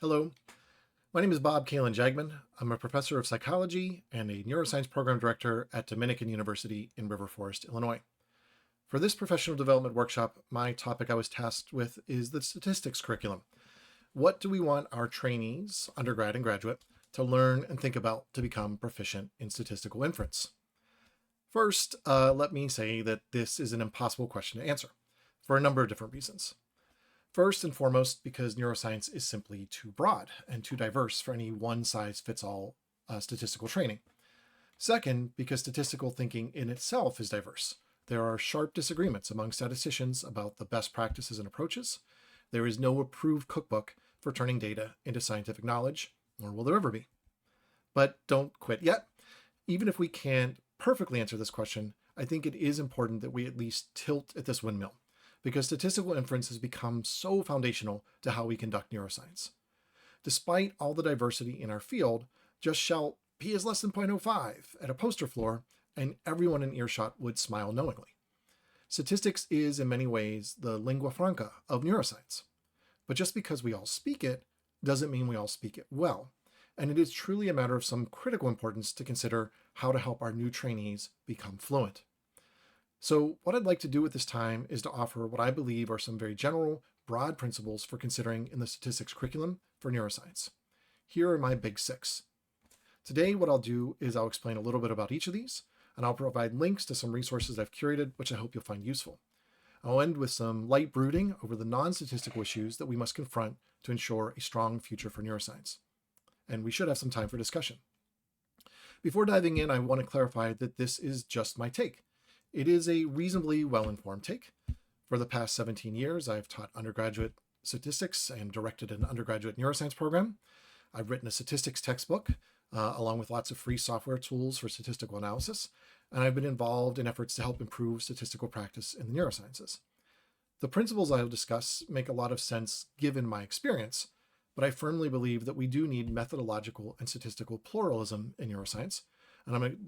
Hello, my name is Bob Calin-Jageman. I'm a professor of psychology and a neuroscience program director at Dominican University in River Forest, Illinois. For this professional development workshop, my topic I was tasked with is the statistics curriculum. What do we want our trainees, undergrad and graduate, to learn and think about to become proficient in statistical inference? First, let me say that this is an impossible question to answer for a number of different reasons. First and foremost, because neuroscience is simply too broad and too diverse for any one-size-fits-all statistical training. Second, because statistical thinking in itself is diverse. There are sharp disagreements among statisticians about the best practices and approaches. There is no approved cookbook for turning data into scientific knowledge, nor will there ever be. But don't quit yet. Even if we can't perfectly answer this question, I think it is important that we at least tilt at this windmill, because statistical inference has become so foundational to how we conduct neuroscience. Despite all the diversity in our field, just shout P is less than 0.05 at a poster floor, and everyone in earshot would smile knowingly. Statistics is in many ways the lingua franca of neuroscience. But just because we all speak it doesn't mean we all speak it well. And it is truly a matter of some critical importance to consider how to help our new trainees become fluent. So what I'd like to do at this time is to offer what I believe are some very general, broad principles for considering in the statistics curriculum for neuroscience. Here are my big six. Today, what I'll do is I'll explain a little bit about each of these, and I'll provide links to some resources I've curated, which I hope you'll find useful. I'll end with some light brooding over the non-statistical issues that we must confront to ensure a strong future for neuroscience. And we should have some time for discussion. Before diving in, I want to clarify that this is just my take. It is a reasonably well-informed take. For the past 17 years, I've taught undergraduate statistics and directed an undergraduate neuroscience program. I've written a statistics textbook, along with lots of free software tools for statistical analysis, and I've been involved in efforts to help improve statistical practice in the neurosciences. The principles I'll discuss make a lot of sense given my experience, but I firmly believe that we do need methodological and statistical pluralism in neuroscience, and I'm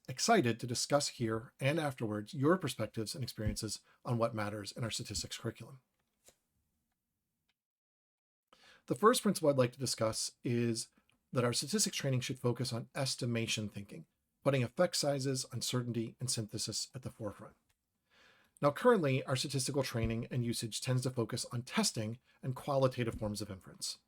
excited to discuss here and afterwards your perspectives and experiences on what matters in our statistics curriculum. The first principle I'd like to discuss is that our statistics training should focus on estimation thinking, putting effect sizes, uncertainty, and synthesis at the forefront. Now, currently, our statistical training and usage tends to focus on testing and qualitative forms of inference.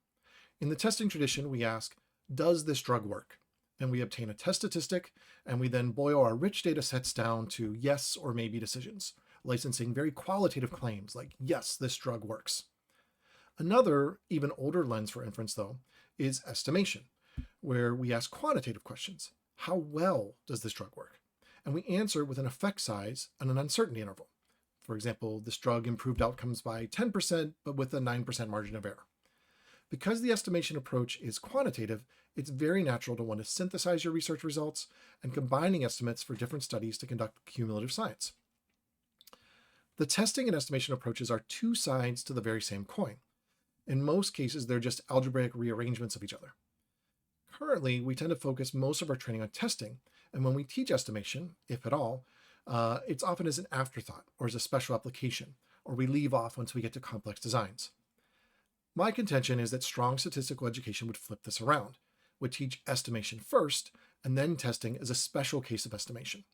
In the testing tradition, we ask, does this drug work? And we obtain a test statistic, and we then boil our rich data sets down to yes or maybe decisions, licensing very qualitative claims like, yes, this drug works. Another, even older lens for inference, though, is estimation, where we ask quantitative questions. How well does this drug work? And we answer with an effect size and an uncertainty interval. For example, this drug improved outcomes by 10%, but with a 9% margin of error. Because the estimation approach is quantitative, it's very natural to want to synthesize your research results and combining estimates for different studies to conduct cumulative science. The testing and estimation approaches are two sides to the very same coin. In most cases, they're just algebraic rearrangements of each other. Currently, we tend to focus most of our training on testing, and when we teach estimation, if at all, it's often as an afterthought or as a special application, or we leave off once we get to complex designs. My contention is that strong statistical education would flip this around, would teach estimation first, and then testing as a special case of estimation.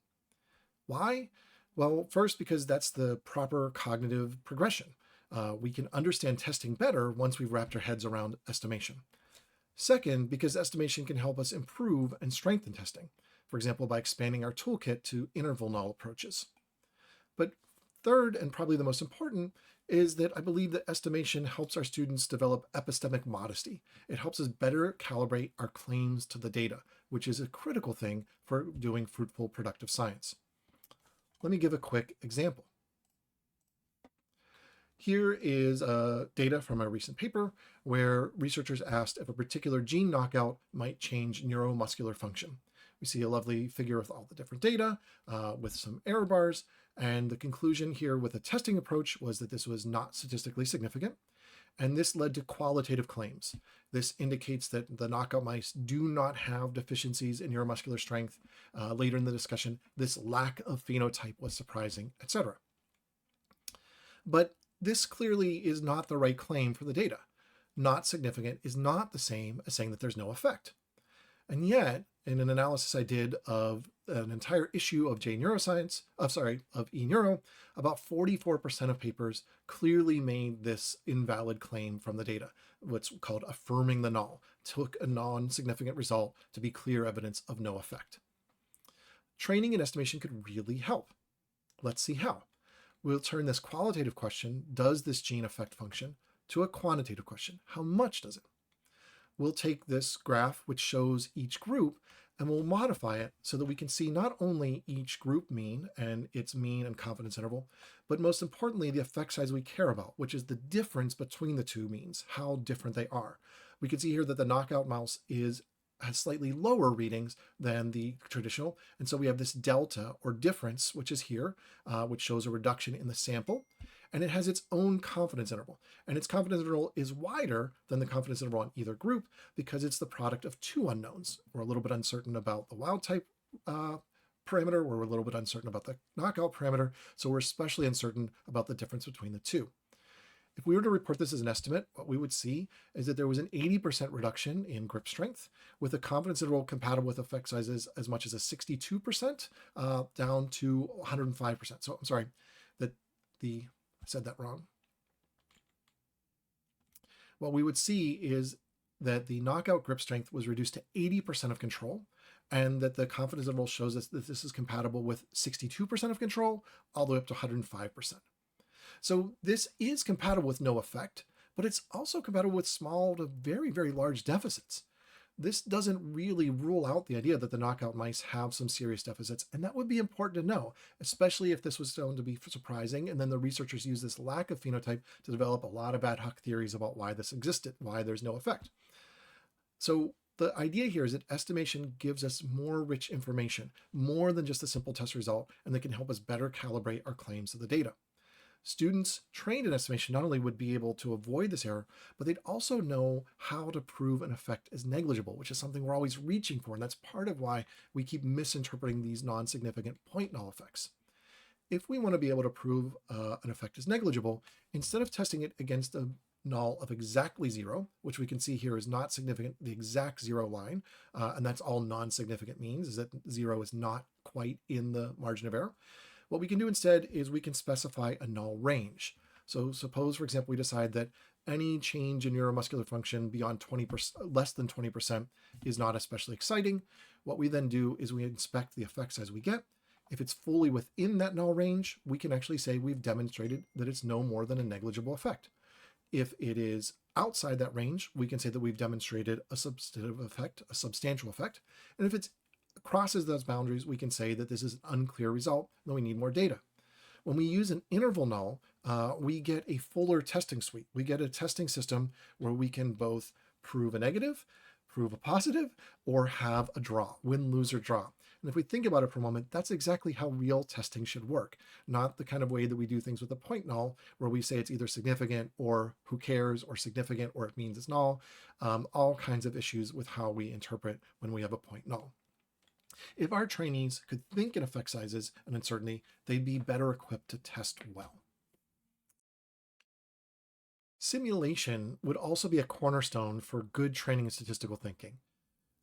Why? Well, first, because that's the proper cognitive progression. We can understand testing better once we've wrapped our heads around estimation. Second, because estimation can help us improve and strengthen testing, for example, by expanding our toolkit to interval null approaches. But third, and probably the most important, is that I believe that estimation helps our students develop epistemic modesty. It helps us better calibrate our claims to the data, which is a critical thing for doing fruitful, productive science. Let me give a quick example. Here is data from a recent paper where researchers asked if a particular gene knockout might change neuromuscular function. We see a lovely figure with all the different data with some error bars. And the conclusion here with a testing approach was that this was not statistically significant. And this led to qualitative claims. This indicates that the knockout mice do not have deficiencies in neuromuscular strength. Later in the discussion, this lack of phenotype was surprising, etc. But this clearly is not the right claim for the data. Not significant is not the same as saying that there's no effect. And yet, in an analysis I did of an entire issue of of eNeuro, about 44% of papers clearly made this invalid claim from the data, what's called affirming the null, took a non-significant result to be clear evidence of no effect. Training and estimation could really help. Let's see how. We'll turn this qualitative question, does this gene affect function, to a quantitative question, how much does it? We'll take this graph, which shows each group, and we'll modify it so that we can see not only each group mean and its mean and confidence interval, but most importantly, the effect size we care about, which is the difference between the two means, how different they are. We can see here that the knockout mouse has slightly lower readings than the traditional, and so we have this delta or difference, which is here, which shows a reduction in the sample, and it has its own confidence interval, and its confidence interval is wider than the confidence interval on either group because it's the product of two unknowns. We're a little bit uncertain about the wild type parameter, we're a little bit uncertain about the knockout parameter, so we're especially uncertain about the difference between the two. If we were to report this as an estimate, what we would see is that there was an 80% reduction in grip strength with a confidence interval compatible with effect sizes as much as a 62% down to 105%. So I'm sorry that I said that wrong. What we would see is that the knockout grip strength was reduced to 80% of control, and that the confidence interval shows us that this is compatible with 62% of control all the way up to 105%. So this is compatible with no effect, but it's also compatible with small to very, very large deficits. This doesn't really rule out the idea that the knockout mice have some serious deficits, and that would be important to know, especially if this was shown to be surprising, and then the researchers use this lack of phenotype to develop a lot of ad hoc theories about why this existed, why there's no effect. So the idea here is that estimation gives us more rich information, more than just a simple test result, and that can help us better calibrate our claims of the data. Students trained in estimation not only would be able to avoid this error, but they'd also know how to prove an effect is negligible, which is something we're always reaching for, and that's part of why we keep misinterpreting these non-significant point null effects. If we want to be able to prove an effect is negligible, instead of testing it against a null of exactly 0, which we can see here is not significant, the exact 0 line, and that's all non-significant means, is that 0 is not quite in the margin of error. What we can do instead is we can specify a null range. So suppose, for example, we decide that any change in neuromuscular function beyond 20%, less than 20% is not especially exciting. What we then do is we inspect the effect size we get. If it's fully within that null range, we can actually say we've demonstrated that it's no more than a negligible effect. If it is outside that range, we can say that we've demonstrated a substantive effect, a substantial effect. And if it crosses those boundaries, we can say that this is an unclear result, and we need more data. When we use an interval null, we get a fuller testing suite. We get a testing system where we can both prove a negative, prove a positive, or have a draw, win, lose, or draw. And if we think about it for a moment, that's exactly how real testing should work, not the kind of way that we do things with a point null, where we say it's either significant or who cares, or significant or it means it's null, all kinds of issues with how we interpret when we have a point null. If our trainees could think in effect sizes and uncertainty, they'd be better equipped to test well. Simulation would also be a cornerstone for good training in statistical thinking.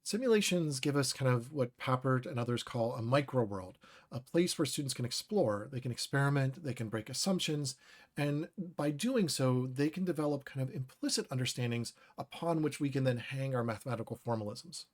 Simulations give us kind of what Papert and others call a micro world, a place where students can explore, they can experiment, they can break assumptions, and by doing so, they can develop kind of implicit understandings upon which we can then hang our mathematical formalisms.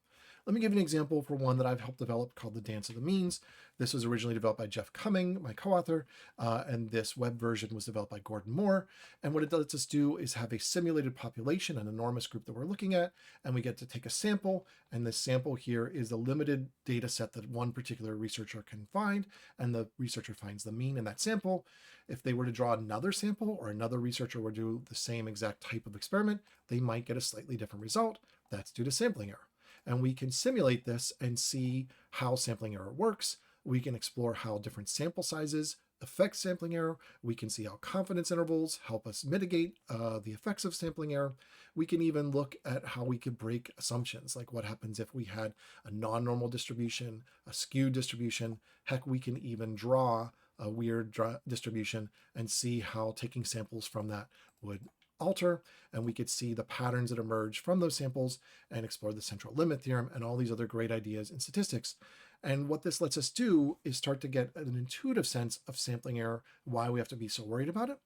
Let me give you an example for one that I've helped develop called the Dance of the Means. This was originally developed by Jeff Cumming, my co-author, and this web version was developed by Gordon Moore. And what it lets us do is have a simulated population, an enormous group that we're looking at, and we get to take a sample, and this sample here is a limited data set that one particular researcher can find, and the researcher finds the mean in that sample. If they were to draw another sample, or another researcher were to do the same exact type of experiment, they might get a slightly different result. That's due to sampling error. And we can simulate this and see how sampling error works. We can explore how different sample sizes affect sampling error. We can see how confidence intervals help us mitigate the effects of sampling error. We can even look at how we could break assumptions, like what happens if we had a non-normal distribution, a skewed distribution. Heck, we can even draw a weird distribution and see how taking samples from that would alter, and we could see the patterns that emerge from those samples and explore the central limit theorem and all these other great ideas in statistics. And what this lets us do is start to get an intuitive sense of sampling error, why we have to be so worried about it.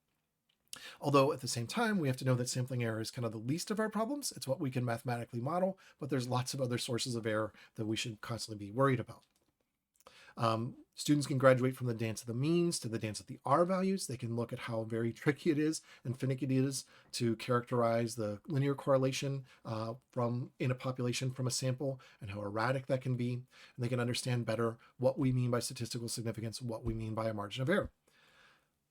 Although at the same time, we have to know that sampling error is kind of the least of our problems. It's what we can mathematically model, but there's lots of other sources of error that we should constantly be worried about. Students can graduate from the dance of the means to the dance of the R values. They can look at how very tricky it is and finicky it is to characterize the linear correlation in a population from a sample and how erratic that can be. And they can understand better what we mean by statistical significance, what we mean by a margin of error.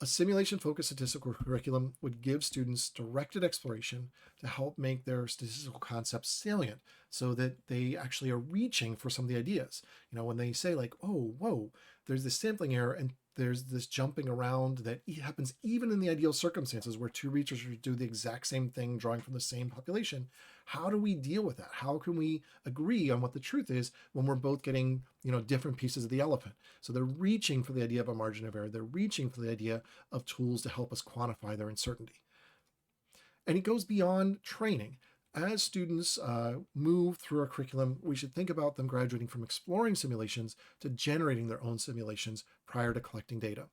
A simulation-focused statistical curriculum would give students directed exploration to help make their statistical concepts salient so that they actually are reaching for some of the ideas. When they say like, oh, whoa, there's this sampling error and there's this jumping around that happens even in the ideal circumstances where two researchers do the exact same thing, drawing from the same population. How do we deal with that? How can we agree on what the truth is when we're both getting, different pieces of the elephant? So they're reaching for the idea of a margin of error. They're reaching for the idea of tools to help us quantify their uncertainty. And it goes beyond training. As students move through our curriculum, we should think about them graduating from exploring simulations to generating their own simulations prior to collecting data.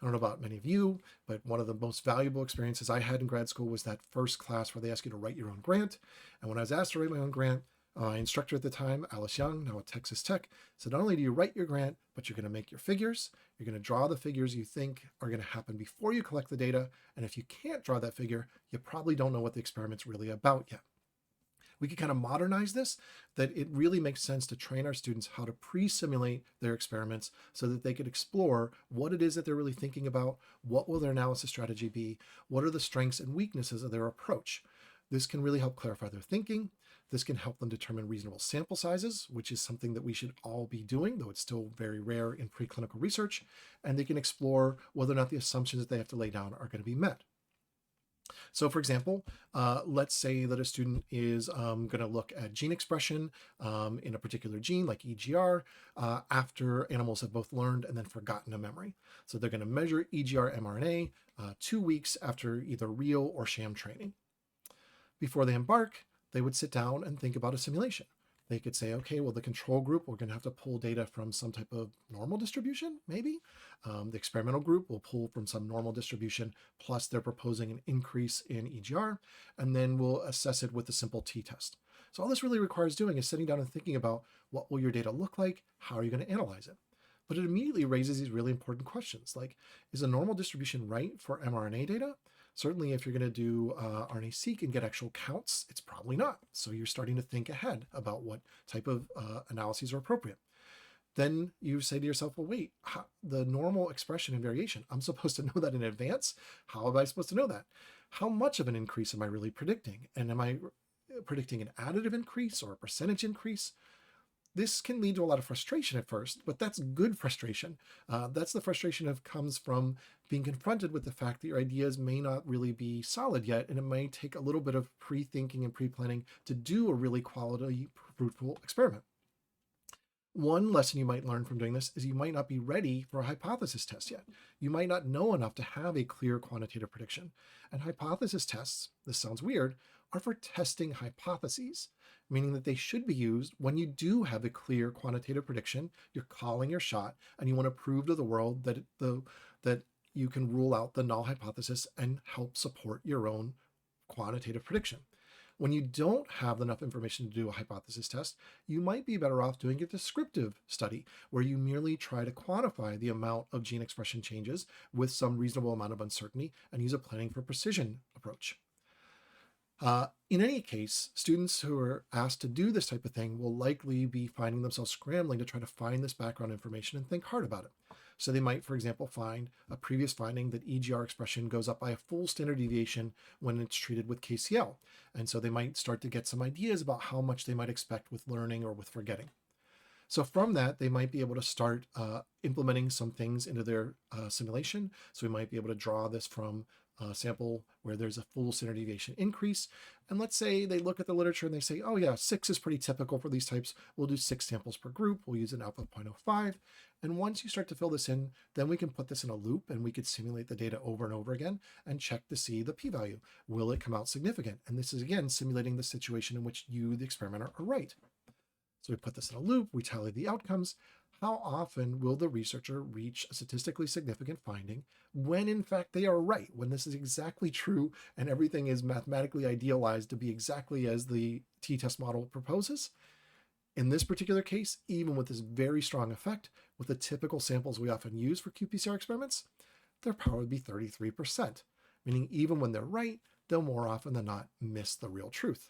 I don't know about many of you, but one of the most valuable experiences I had in grad school was that first class where they ask you to write your own grant. And when I was asked to write my own grant, my instructor at the time, Alice Young, now at Texas Tech, said not only do you write your grant, but you're going to make your figures. You're going to draw the figures you think are going to happen before you collect the data. And if you can't draw that figure, you probably don't know what the experiment's really about yet. We could kind of modernize this, that it really makes sense to train our students how to pre-simulate their experiments so that they could explore what it is that they're really thinking about, what will their analysis strategy be, what are the strengths and weaknesses of their approach. This can really help clarify their thinking. This can help them determine reasonable sample sizes, which is something that we should all be doing, though it's still very rare in preclinical research. And they can explore whether or not the assumptions that they have to lay down are going to be met. So for example, let's say that a student is going to look at gene expression in a particular gene like EGR after animals have both learned and then forgotten a memory. So they're going to measure EGR mRNA 2 weeks after either real or sham training. Before they embark, they would sit down and think about a simulation. They could say, okay, well, the control group, we're going to have to pull data from some type of normal distribution, maybe. The experimental group will pull from some normal distribution, plus they're proposing an increase in EGR, and then we'll assess it with a simple t-test. So all this really requires doing is sitting down and thinking about what will your data look like? How are you going to analyze it? But it immediately raises these really important questions, like, is a normal distribution right for mRNA data? Certainly, if you're going to do RNA-seq and get actual counts, it's probably not. So you're starting to think ahead about what type of analyses are appropriate. Then you say to yourself, well, wait, the normal expression and variation, I'm supposed to know that in advance? How am I supposed to know that? How much of an increase am I really predicting? And am I predicting an additive increase or a percentage increase? This can lead to a lot of frustration at first, but that's good frustration. That's the frustration that comes from being confronted with the fact that your ideas may not really be solid yet, and it may take a little bit of pre-thinking and pre-planning to do a really quality, fruitful experiment. One lesson you might learn from doing this is you might not be ready for a hypothesis test yet. You might not know enough to have a clear quantitative prediction. And hypothesis tests, this sounds weird, are for testing hypotheses, meaning that they should be used when you do have a clear quantitative prediction, you're calling your shot, and you want to prove to the world that you can rule out the null hypothesis and help support your own quantitative prediction. When you don't have enough information to do a hypothesis test, you might be better off doing a descriptive study where you merely try to quantify the amount of gene expression changes with some reasonable amount of uncertainty and use a planning for precision approach. In any case, students who are asked to do this type of thing will likely be finding themselves scrambling to try to find this background information and think hard about it. So they might, for example, find a previous finding that EGR expression goes up by a full standard deviation when it's treated with KCL. And so they might start to get some ideas about how much they might expect with learning or with forgetting. So from that, they might be able to start implementing some things into their simulation. So we might be able to draw this from sample where there's a full standard deviation increase. And let's say they look at the literature and they say, oh yeah, 6 is pretty typical for these types. We'll do 6 samples per group. We'll use an alpha of 0.05. And once you start to fill this in, then we can put this in a loop and we could simulate the data over and over again and check to see the p-value. Will it come out significant? And this is, again, simulating the situation in which you, the experimenter, are right. So we put this in a loop, we tally the outcomes. How often will the researcher reach a statistically significant finding when in fact they are right, when this is exactly true and everything is mathematically idealized to be exactly as the t-test model proposes? In this particular case, even with this very strong effect, with the typical samples we often use for qPCR experiments, their power would be 33%, meaning even when they're right, they'll more often than not miss the real truth.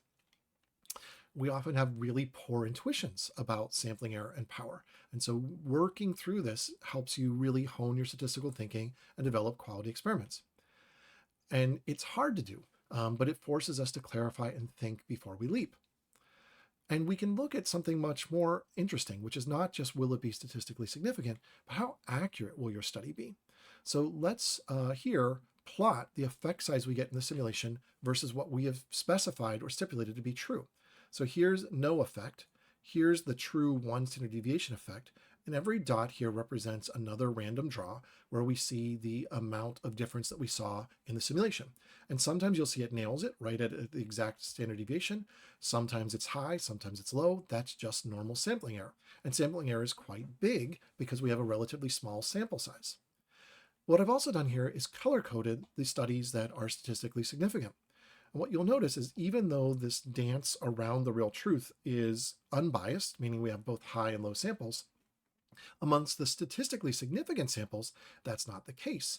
We often have really poor intuitions about sampling error and power. And so working through this helps you really hone your statistical thinking and develop quality experiments. And it's hard to do, but it forces us to clarify and think before we leap. And we can look at something much more interesting, which is not just will it be statistically significant, but how accurate will your study be? So let's here plot the effect size we get in the simulation versus what we have specified or stipulated to be true. So here's no effect. Here's the true 1 standard deviation effect. And every dot here represents another random draw where we see the amount of difference that we saw in the simulation. And sometimes you'll see it nails it right at the exact standard deviation. Sometimes it's high, sometimes it's low. That's just normal sampling error. And sampling error is quite big because we have a relatively small sample size. What I've also done here is color-coded the studies that are statistically significant. And what you'll notice is even though this dance around the real truth is unbiased, meaning we have both high and low samples, amongst the statistically significant samples, that's not the case.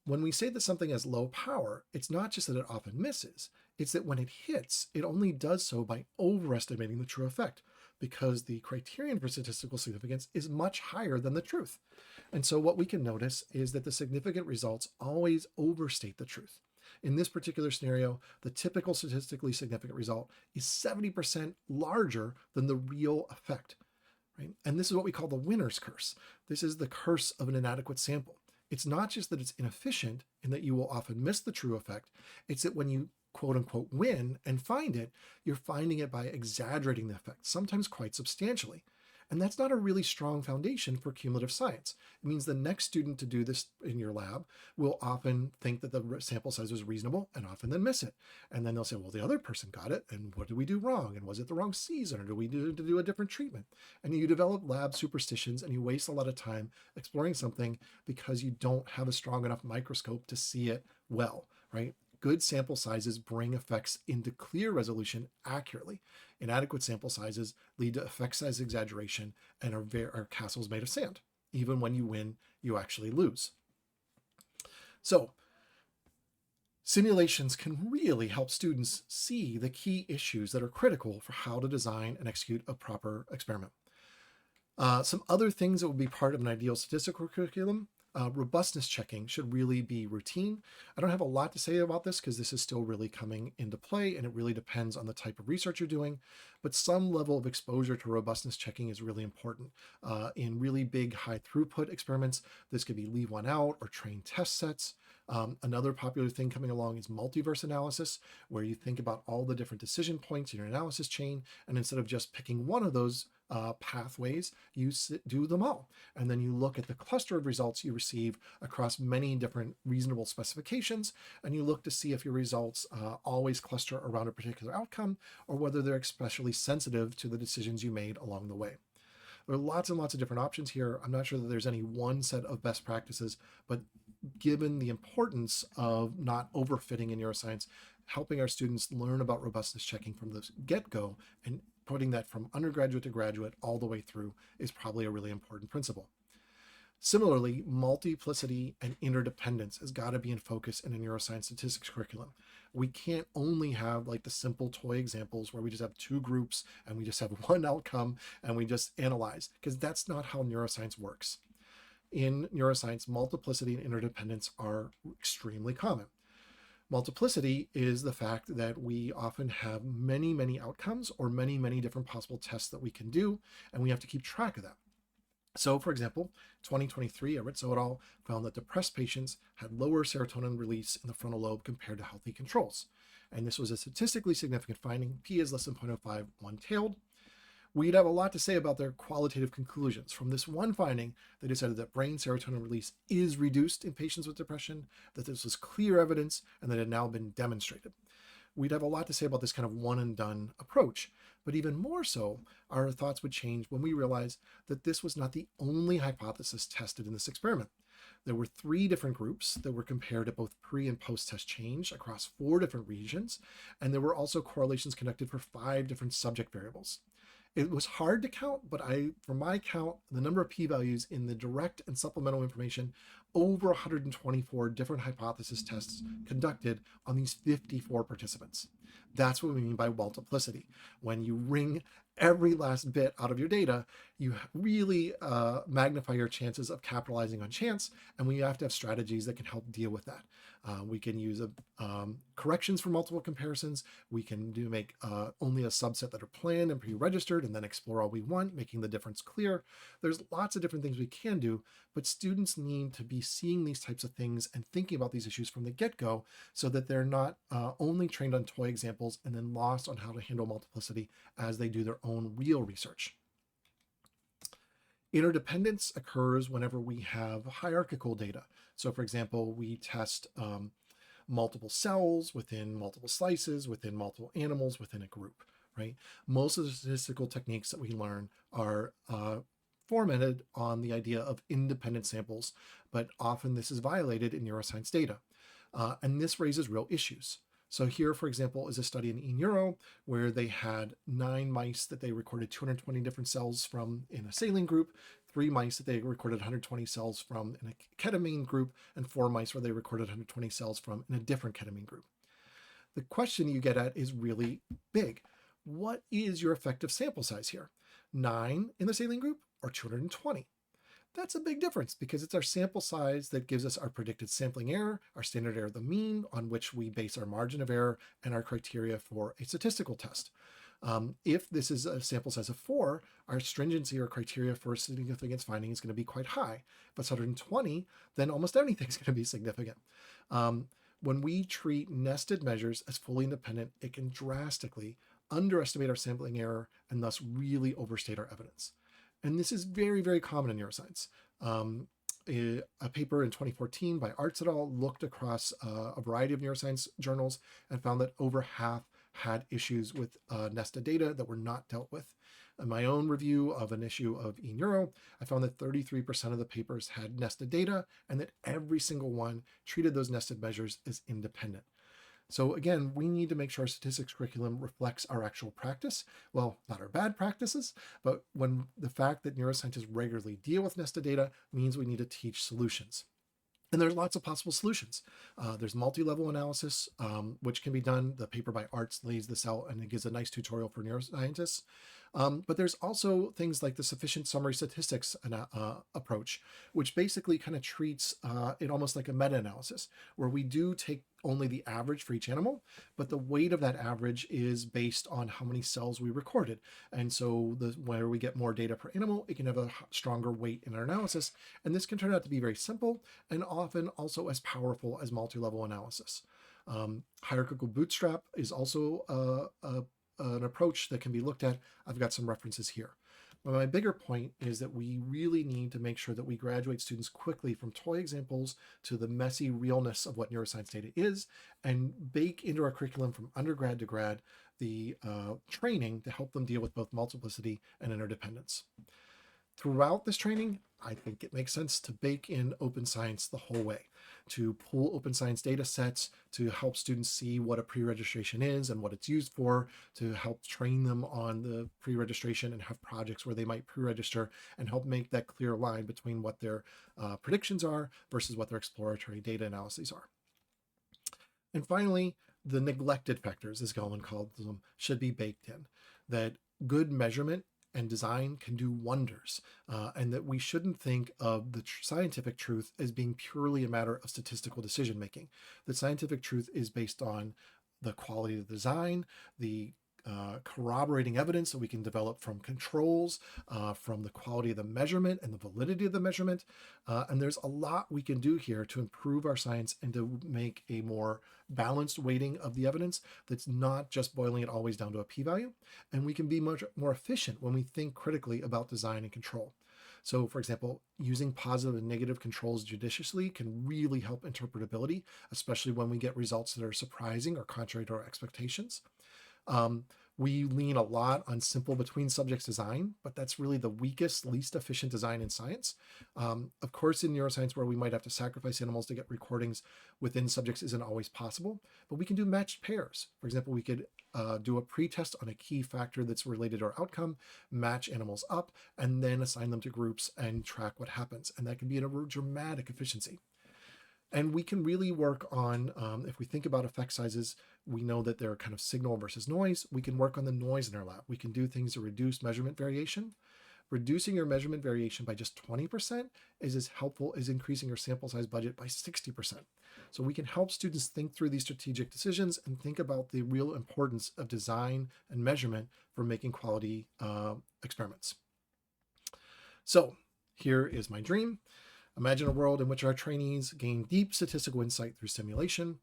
When we say that something has low power, it's not just that it often misses, it's that when it hits, it only does so by overestimating the true effect, because the criterion for statistical significance is much higher than the truth. And so what we can notice is that the significant results always overstate the truth. In this particular scenario, the typical statistically significant result is 70% larger than the real effect. Right? And this is what we call the winner's curse. This is the curse of an inadequate sample. It's not just that it's inefficient and that you will often miss the true effect. It's that when you quote unquote win and find it, you're finding it by exaggerating the effect, sometimes quite substantially. And that's not a really strong foundation for cumulative science. It means the next student to do this in your lab will often think that the sample size was reasonable and often then miss it. And then they'll say, well, the other person got it, and what did we do wrong? And was it the wrong season, or did we do a different treatment? And you develop lab superstitions and you waste a lot of time exploring something because you don't have a strong enough microscope to see it well, right? Good sample sizes bring effects into clear resolution accurately. Inadequate sample sizes lead to effect size exaggeration and are castles made of sand. Even when you win, you actually lose. So simulations can really help students see the key issues that are critical for how to design and execute a proper experiment. Some other things that would be part of an ideal statistical curriculum. Robustness checking should really be routine. I don't have a lot to say about this because this is still really coming into play and it really depends on the type of research you're doing, but some level of exposure to robustness checking is really important. In really big high throughput experiments, this could be leave one out or train test sets. Another popular thing coming along is multiverse analysis, where you think about all the different decision points in your analysis chain, and instead of just picking one of those pathways, you do them all. And then you look at the cluster of results you receive across many different reasonable specifications, and you look to see if your results always cluster around a particular outcome, or whether they're especially sensitive to the decisions you made along the way. There are lots and lots of different options here. I'm not sure that there's any one set of best practices, but given the importance of not overfitting in neuroscience, helping our students learn about robustness checking from the get-go and putting that from undergraduate to graduate all the way through is probably a really important principle. Similarly, multiplicity and interdependence has got to be in focus in a neuroscience statistics curriculum. We can't only have like the simple toy examples where we just have two groups and we just have one outcome and we just analyze, because that's not how neuroscience works. In neuroscience, multiplicity and interdependence are extremely common. Multiplicity is the fact that we often have many outcomes or many different possible tests that we can do, and we have to keep track of them. So, for example, 2023, Aritzo et al. Found that depressed patients had lower serotonin release in the frontal lobe compared to healthy controls. And this was a statistically significant finding. P is less than 0.05, one-tailed. We'd have a lot to say about their qualitative conclusions. From this one finding, they decided that brain serotonin release is reduced in patients with depression, that this was clear evidence, and that it had now been demonstrated. We'd have a lot to say about this kind of one and done approach. But even more so, our thoughts would change when we realized that this was not the only hypothesis tested in this experiment. There were 3 different groups that were compared at both pre and post test change across 4 different regions, and there were also correlations conducted for 5 different subject variables. It was hard to count, but from my count, the number of p-values in the direct and supplemental information, over 124 different hypothesis tests conducted on these 54 participants. That's what we mean by multiplicity. When you wring every last bit out of your data, you really magnify your chances of capitalizing on chance, and we have to have strategies that can help deal with that. We can use corrections for multiple comparisons. We can make only a subset that are planned and pre-registered, and then explore all we want, making the difference clear. There's lots of different things we can do, but students need to be seeing these types of things and thinking about these issues from the get-go so that they're not only trained on toy examples and then lost on how to handle multiplicity as they do their own real research. Interdependence occurs whenever we have hierarchical data. So for example, we test multiple cells within multiple slices, within multiple animals, within a group, right? Most of the statistical techniques that we learn are formatted on the idea of independent samples, but often this is violated in neuroscience data. And this raises real issues. So here, for example, is a study in eNeuro where they had 9 mice that they recorded 220 different cells from in a saline group, 3 mice that they recorded 120 cells from in a ketamine group, and 4 mice where they recorded 120 cells from in a different ketamine group. The question you get at is really big. What is your effective sample size here? 9 in the saline group or 220? That's a big difference because it's our sample size that gives us our predicted sampling error, our standard error of the mean, on which we base our margin of error and our criteria for a statistical test. If this is a sample size of 4, our stringency or criteria for significance finding is going to be quite high. If it's 120, then almost anything's going to be significant. When we treat nested measures as fully independent, it can drastically underestimate our sampling error and thus really overstate our evidence. And this is very, very common in neuroscience. A paper in 2014 by Arts et al. Looked across a variety of neuroscience journals and found that over half had issues with nested data that were not dealt with. In my own review of an issue of eNeuro, I found that 33% of the papers had nested data and that every single one treated those nested measures as independent. So again, we need to make sure our statistics curriculum reflects our actual practice. Well, not our bad practices, but when the fact that neuroscientists regularly deal with nested data means we need to teach solutions. And there's lots of possible solutions. There's multi-level analysis, which can be done. The paper by Arts lays this out and it gives a nice tutorial for neuroscientists. But there's also things like the sufficient summary statistics approach, which basically kind of treats it almost like a meta-analysis, where we do take only the average for each animal, but the weight of that average is based on how many cells we recorded. And so where we get more data per animal, it can have a stronger weight in our analysis. And this can turn out to be very simple and often also as powerful as multi-level analysis. Hierarchical bootstrap is also an approach that can be looked at. I've got some references here. But my bigger point is that we really need to make sure that we graduate students quickly from toy examples to the messy realness of what neuroscience data is and bake into our curriculum from undergrad to grad the training to help them deal with both multiplicity and interdependence. Throughout this training, I think it makes sense to bake in open science the whole way, to pull open science data sets, to help students see what a pre-registration is and what it's used for, to help train them on the pre-registration and have projects where they might pre-register and help make that clear line between what their predictions are versus what their exploratory data analyses are. And finally, the neglected factors, as Calin called them, should be baked in. That good measurement and design can do wonders, and that we shouldn't think of the scientific truth as being purely a matter of statistical decision making. The scientific truth is based on the quality of the design, the corroborating evidence that we can develop from controls, from the quality of the measurement and the validity of the measurement. And there's a lot we can do here to improve our science and to make a more balanced weighting of the evidence that's not just boiling it always down to a p-value. And we can be much more efficient when we think critically about design and control. So, for example, using positive and negative controls judiciously can really help interpretability, especially when we get results that are surprising or contrary to our expectations. We lean a lot on simple between subjects design, but that's really the weakest, least efficient design in science. Of course, in neuroscience, where we might have to sacrifice animals to get recordings within subjects isn't always possible, but we can do matched pairs. For example, we could do a pretest on a key factor that's related to our outcome, match animals up, and then assign them to groups and track what happens. And that can be a dramatic efficiency. And we can really work on, if we think about effect sizes, we know that they're kind of signal versus noise. We can work on the noise in our lab. We can do things to reduce measurement variation. Reducing your measurement variation by just 20% is as helpful as increasing your sample size budget by 60%. So we can help students think through these strategic decisions and think about the real importance of design and measurement for making quality experiments. So here is my dream. Imagine a world in which our trainees gain deep statistical insight through simulation,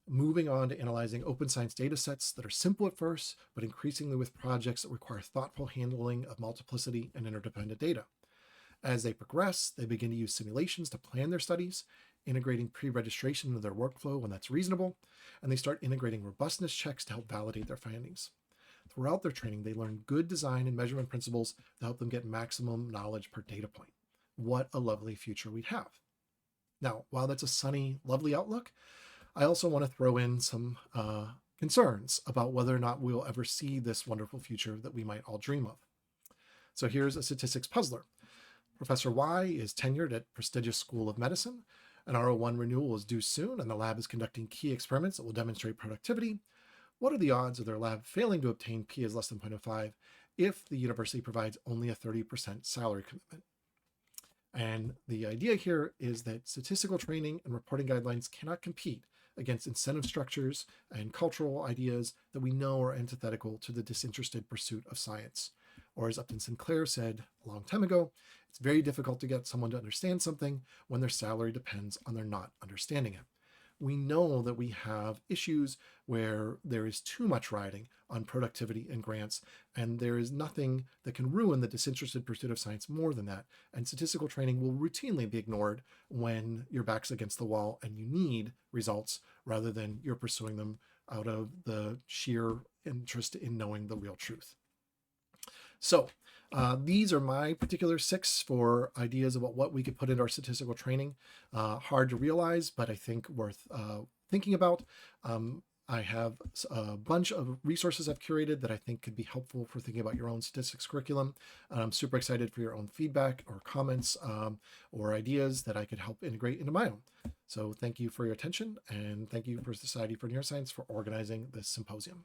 moving on to analyzing open science data sets that are simple at first, but increasingly with projects that require thoughtful handling of multiplicity and interdependent data. As they progress, they begin to use simulations to plan their studies, integrating pre-registration into their workflow when that's reasonable, and they start integrating robustness checks to help validate their findings. Throughout their training, they learn good design and measurement principles to help them get maximum knowledge per data point. What a lovely future we'd have. Now, while that's a sunny, lovely outlook, I also want to throw in some concerns about whether or not we'll ever see this wonderful future that we might all dream of. So here's a statistics puzzler. Professor Y is tenured at prestigious School of Medicine. An R01 renewal is due soon, and the lab is conducting key experiments that will demonstrate productivity. What are the odds of their lab failing to obtain P is less than 0.05 if the university provides only a 30% salary commitment? And the idea here is that statistical training and reporting guidelines cannot compete against incentive structures and cultural ideas that we know are antithetical to the disinterested pursuit of science. Or as Upton Sinclair said a long time ago, it's very difficult to get someone to understand something when their salary depends on their not understanding it. We know that we have issues where there is too much riding on productivity and grants, and there is nothing that can ruin the disinterested pursuit of science more than that. And statistical training will routinely be ignored when your back's against the wall and you need results rather than you're pursuing them out of the sheer interest in knowing the real truth. So these are my particular 6 for ideas about what we could put into our statistical training. Hard to realize, but I think worth thinking about. I have a bunch of resources I've curated that I think could be helpful for thinking about your own statistics curriculum. And I'm super excited for your own feedback or comments or ideas that I could help integrate into my own. So thank you for your attention, and thank you for Society for Neuroscience for organizing this symposium.